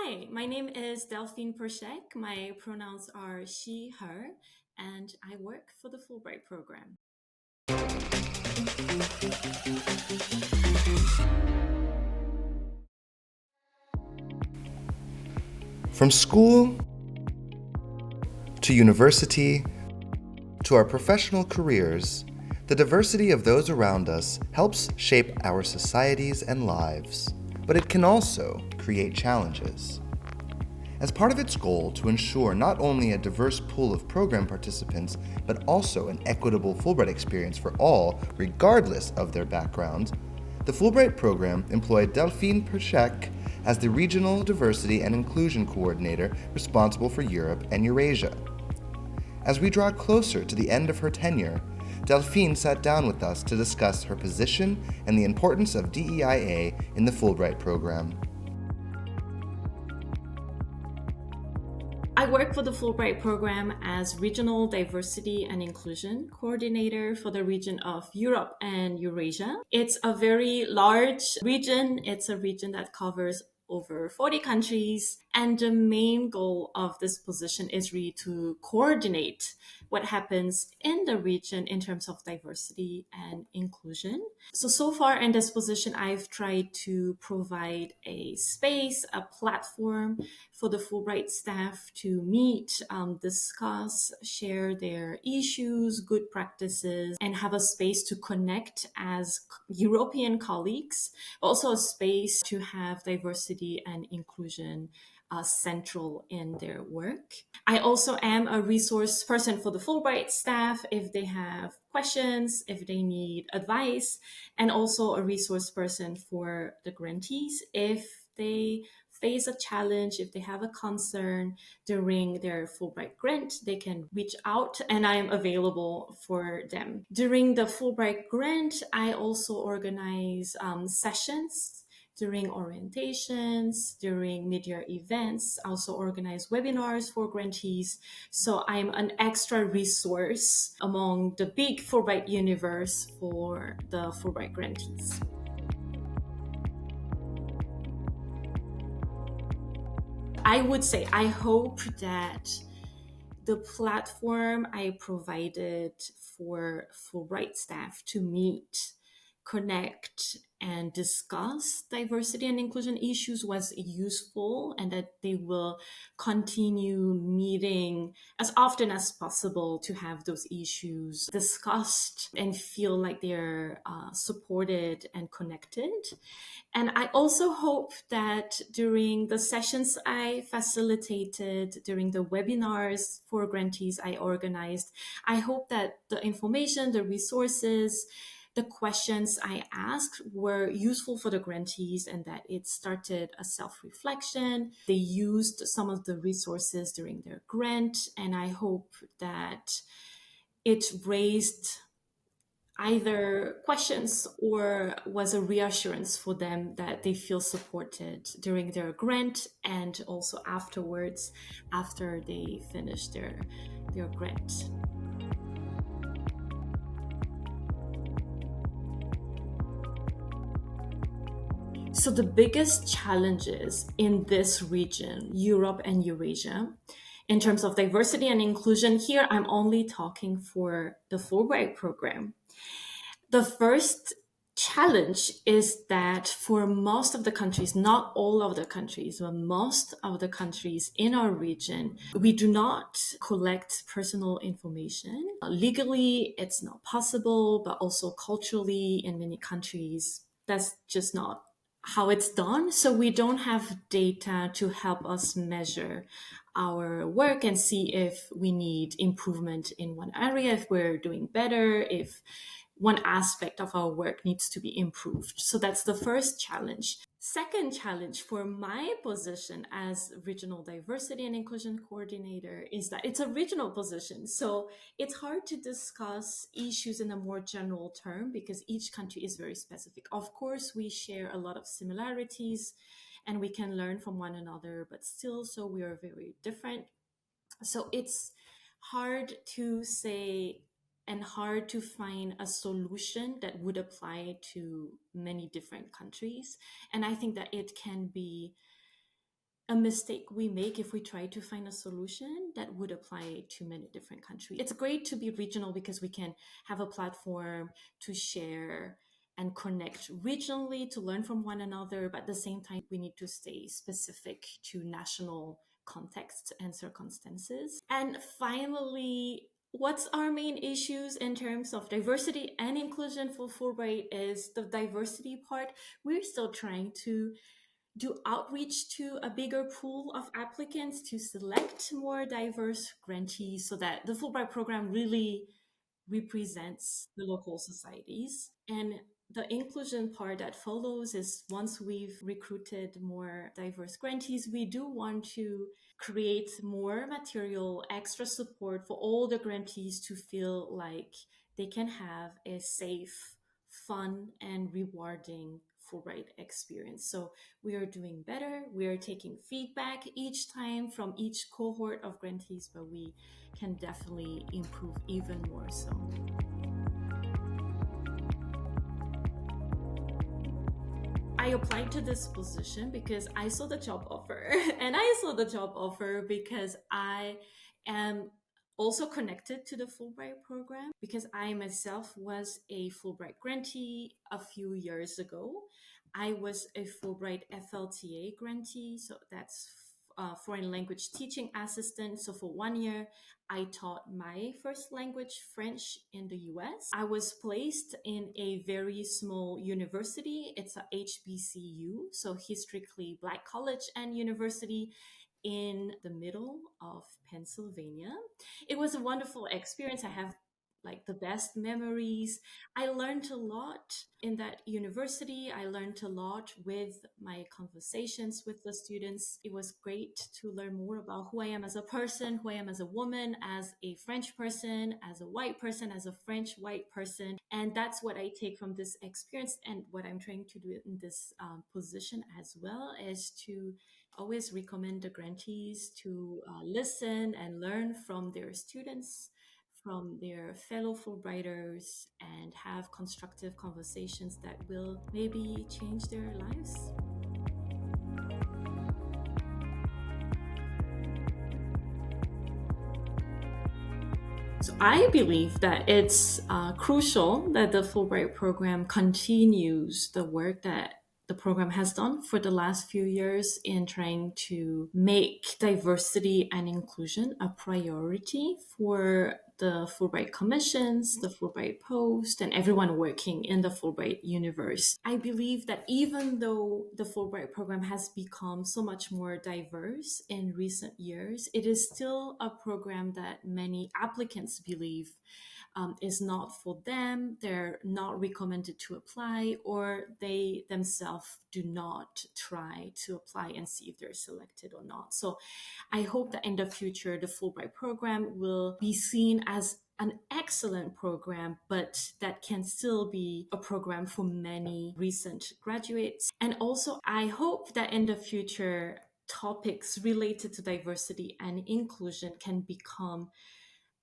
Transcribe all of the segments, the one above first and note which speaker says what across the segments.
Speaker 1: Hi, my name is Delphine Perchec. My pronouns are she, her, and I work for the Fulbright Program.
Speaker 2: From school to university to our professional careers, the diversity of those around us helps shape our societies and lives, but it can also create challenges. As part of its goal to ensure not only a diverse pool of program participants, but also an equitable Fulbright experience for all, regardless of their background, the Fulbright Program employed Delphine Perchec as the Regional Diversity and Inclusion Coordinator responsible for Europe and Eurasia. As we draw closer to the end of her tenure, Delphine sat down with us to discuss her position and the importance of DEIA in the Fulbright Program.
Speaker 1: I work for the Fulbright Program as Regional Diversity and Inclusion Coordinator for the region of Europe and Eurasia. It's a very large region. It's a region that covers over 40 countries. And the main goal of this position is really to coordinate what happens in the region in terms of diversity and inclusion. So far in this position, I've tried to provide a space, a platform for the Fulbright staff to meet, discuss, share their issues, good practices, and have a space to connect as European colleagues, but also a space to have diversity and inclusion central in their work. I also am a resource person for the Fulbright staff if they have questions, if they need advice, and also a resource person for the grantees if they face a challenge, if they have a concern during their Fulbright grant, they can reach out and I am available for them. During the Fulbright grant, I also organize sessions during orientations, during mid-year events, also organize webinars for grantees. So I'm an extra resource among the big Fulbright universe for the Fulbright grantees. I would say, I hope that the platform I provided for Fulbright staff to meet, connect, and discuss diversity and inclusion issues was useful, and that they will continue meeting as often as possible to have those issues discussed and feel like they're supported and connected. And I also hope that during the sessions I facilitated, during the webinars for grantees I organized, I hope that the information, the resources, the questions I asked were useful for the grantees and that it started a self-reflection. They used some of the resources during their grant, and I hope that it raised either questions or was a reassurance for them that they feel supported during their grant and also afterwards, after they finish their grant. So the biggest challenges in this region, Europe and Eurasia, in terms of diversity and inclusion, here I'm only talking for the Fulbright program. The first challenge is that for most of the countries, not all of the countries, but most of the countries in our region, we do not collect personal information. Legally, it's not possible, but also culturally in many countries, that's just not how it's done. So we don't have data to help us measure our work and see if we need improvement in one area, if we're doing better, if one aspect of our work needs to be improved. So that's the first challenge. Second challenge for my position as Regional Diversity and Inclusion Coordinator is that it's a regional position. So it's hard to discuss issues in a more general term because each country is very specific. Of course, we share a lot of similarities and we can learn from one another, but still, so we are very different. So it's hard to say and hard to find a solution that would apply to many different countries. And I think that it can be a mistake we make if we try to find a solution that would apply to many different countries. It's great to be regional because we can have a platform to share and connect regionally to learn from one another, but at the same time, we need to stay specific to national contexts and circumstances. And finally, what's our main issues in terms of diversity and inclusion for Fulbright is the diversity part. We're still trying to do outreach to a bigger pool of applicants to select more diverse grantees so that the Fulbright program really represents the local societies. And the inclusion part that follows is once we've recruited more diverse grantees, we do want to create more material, extra support for all the grantees to feel like they can have a safe, fun, and rewarding Fulbright experience. So we are doing better. We are taking feedback each time from each cohort of grantees, but we can definitely improve even more so. I applied to this position because I saw the job offer, and I saw the job offer because I am also connected to the Fulbright program because I myself was a Fulbright grantee a few years ago. I was a Fulbright FLTA grantee, so that's foreign language teaching assistant. So for 1 year, I taught my first language, French, in the US. I was placed in a very small university. It's a HBCU, so historically Black college and university in the middle of Pennsylvania. It was a wonderful experience. I have like the best memories. I learned a lot in that university. I learned a lot with my conversations with the students. It was great to learn more about who I am as a person, who I am as a woman, as a French person, as a white person, as a French white person. And that's what I take from this experience. And what I'm trying to do in this position as well is to always recommend the grantees to listen and learn from their students, from their fellow Fulbrighters, and have constructive conversations that will maybe change their lives. So I believe that it's crucial that the Fulbright program continues the work that the program has done for the last few years in trying to make diversity and inclusion a priority for the Fulbright commissions, the Fulbright Post, and everyone working in the Fulbright universe. I believe that even though the Fulbright program has become so much more diverse in recent years, it is still a program that many applicants believe is not for them. They're not recommended to apply, or they themselves do not try to apply and see if they're selected or not. So I hope that in the future, the Fulbright program will be seen as an excellent program, but that can still be a program for many recent graduates. And also, I hope that in the future, topics related to diversity and inclusion can become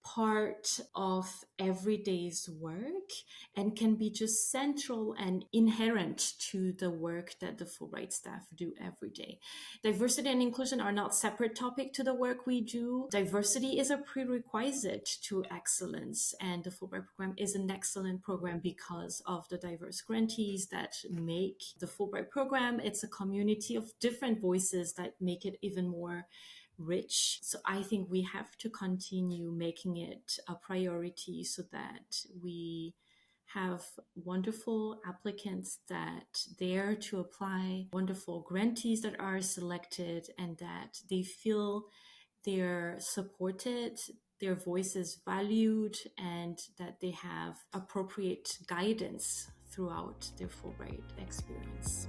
Speaker 1: part of everyday's work and can be just central and inherent to the work that the Fulbright staff do every day. Diversity and inclusion are not separate topic to the work we do. Diversity is a prerequisite to excellence, and the Fulbright program is an excellent program because of the diverse grantees that make the Fulbright program. It's a community of different voices that make it even more rich. So I think we have to continue making it a priority so that we have wonderful applicants that dare to apply, wonderful grantees that are selected, and that they feel they're supported, their voice is valued, and that they have appropriate guidance throughout their Fulbright experience.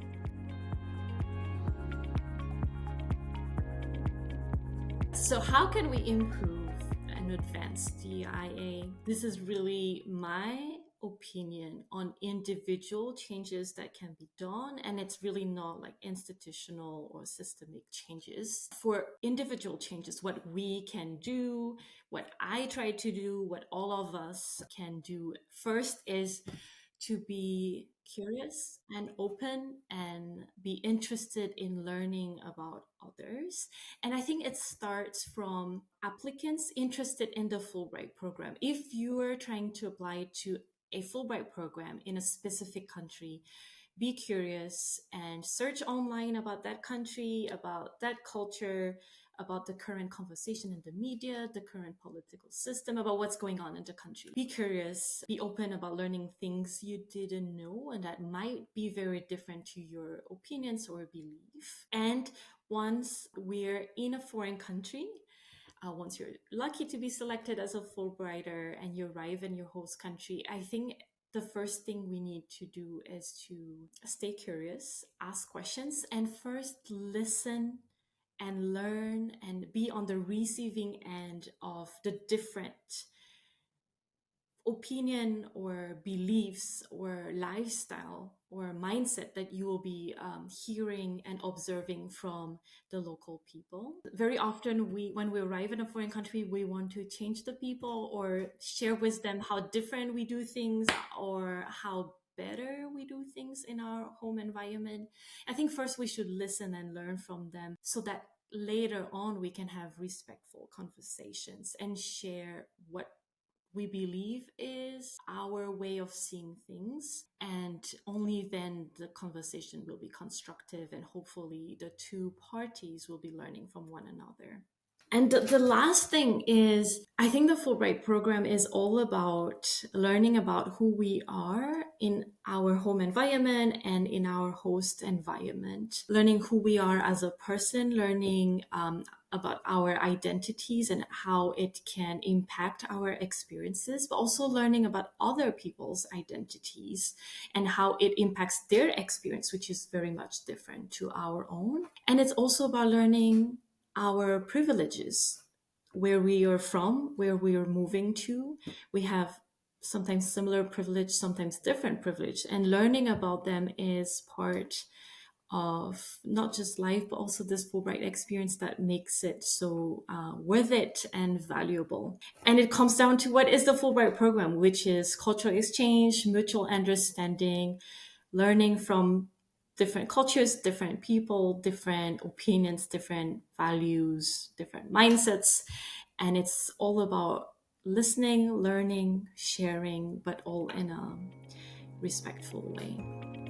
Speaker 1: So how can we improve and advance DEIA? This is really my opinion on individual changes that can be done, and it's really not like institutional or systemic changes. For individual changes, what we can do, what I try to do, what all of us can do first is to be curious and open and be interested in learning about others. And I think it starts from applicants interested in the Fulbright program. If you are trying to apply to a Fulbright program in a specific country, be curious and search online about that country, about that culture, about the current conversation in the media, the current political system, about what's going on in the country. Be curious, be open about learning things you didn't know and that might be very different to your opinions or belief. And once we're in a foreign country, once you're lucky to be selected as a Fulbrighter and you arrive in your host country, I think the first thing we need to do is to stay curious, ask questions, and first listen and learn and be on the receiving end of the different opinion or beliefs or lifestyle or mindset that you will be hearing and observing from the local people. Very often when we arrive in a foreign country, we want to change the people or share with them how different we do things or how better we do things in our home environment. I think first we should listen and learn from them so that later on we can have respectful conversations and share what we believe is our way of seeing things. And only then the conversation will be constructive and hopefully the two parties will be learning from one another. And the last thing is, I think the Fulbright program is all about learning about who we are in our home environment and in our host environment, learning who we are as a person, learning about our identities and how it can impact our experiences, but also learning about other people's identities and how it impacts their experience, which is very much different to our own. And it's also about learning our privileges, where we are from, where we are moving to. We have sometimes similar privilege, sometimes different privilege, and learning about them is part of not just life, but also this Fulbright experience that makes it so worth it and valuable. And it comes down to what is the Fulbright program, which is cultural exchange, mutual understanding, learning from different cultures, different people, different opinions, different values, different mindsets. And it's all about listening, learning, sharing, but all in a respectful way.